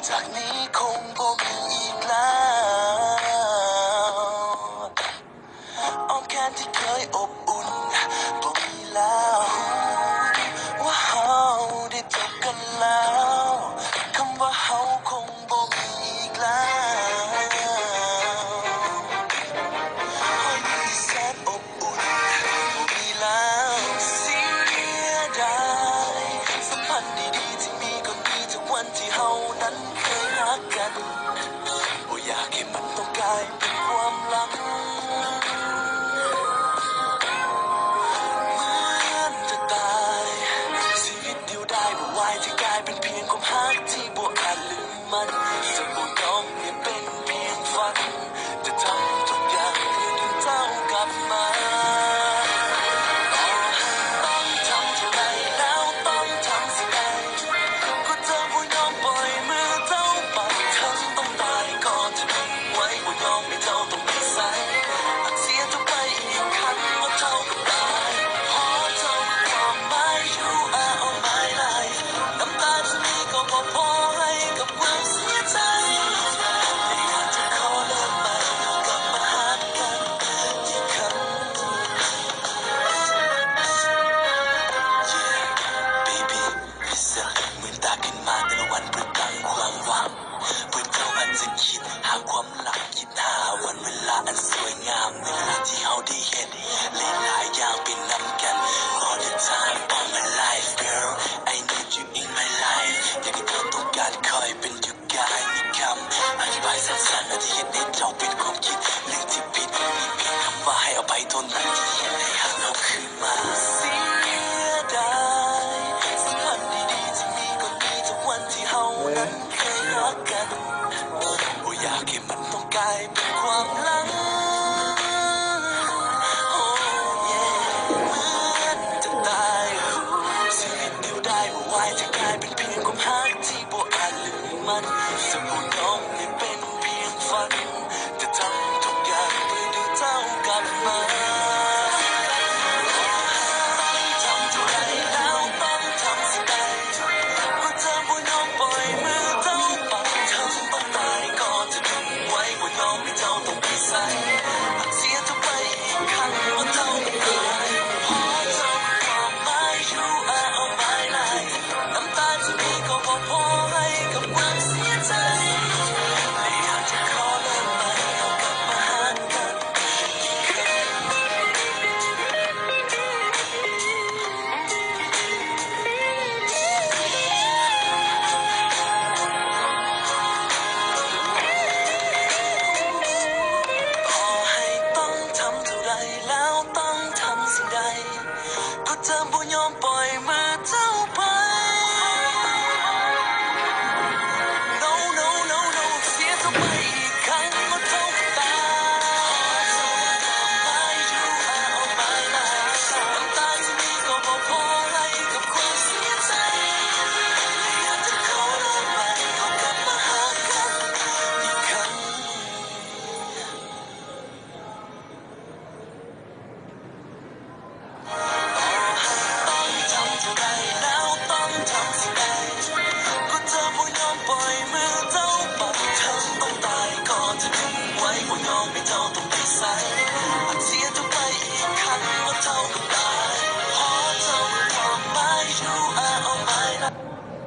จากนี้คงบ่มีอีกแล้วอ้อมแขนที่เคยอบอุ่นบ่มีแล้วว่าเฮาได้จบกันแล้วคำว่าเฮาคงบ่มีอีกแล้วห้อยยิ้มที่แสนอบอุ่นบ่มีแล้วเสียดายสัมพันธ์ดีๆที่มีก็มีจากวันที่เฮานั้นเคยรักกันบ่อยากให้มันต้องกลายเป็นความหลังจะตายชีวิตเดียวได้บ่วายที่กลายเป็นเพียงความฮักที่บ่อาจลืมมันจะบ่ยอมให้เป็นเพียงฝันจะทำทุกอย่างเพื่อดึงเจ้ากลับมาต่อให้ต้องทำเท่าไรแล้วต้องทำสิ่งใดก็เธอบ่ยอมปล่อยมือเจ้าไปทั้งต้องตายก็จะดึงไว้บ่ยอมให้เจ้าต้องไปใส่อาจเสียเจ้าไปอีกครั้งว่าเท่ากับตายเพราะเจ้าคือความหมาย You are all my life น้ำตาจะมีก็บ่พอให้กับความเสียใจแต่อยากจะขอเลิกไปแล้วกลับมาหากันอีกครั้ง Yeah baby พิเศษเหมือนตาขึ้นมาแต่ละวันเพื่อตั้งความหวังเพื่อเจ้าอาจจะคิดหาความรักคิดหาวันเวลาอันสวยงามในเวลาที่เขาได้เห็นหลายๆอย่างเป็นนำกัน all the time all my life girl I need you in my life อยากให้เธอต้องการคอยเป็นอยู่กายมีคำอธิบายสั้นๆที่เห็นให้เจ้าเป็นความคิดเรื่องที่ผิดมีเพียงคำว่าให้อภัยเท่านั้นที่เห็นให้หักเราคืนมาเสียดายสัมพันธ์ดีๆที่มีก็มีจากวันที่เฮานั้นเคยรักกันบ่อยากให้มันต้องกลายเป็นความหลังโอ้เย่เหมือนจะตายชีวิตเดียวได้บ่วายจะกลายเป็นเพียงความฮักที่บ่อาจลืมมันจะบ่ย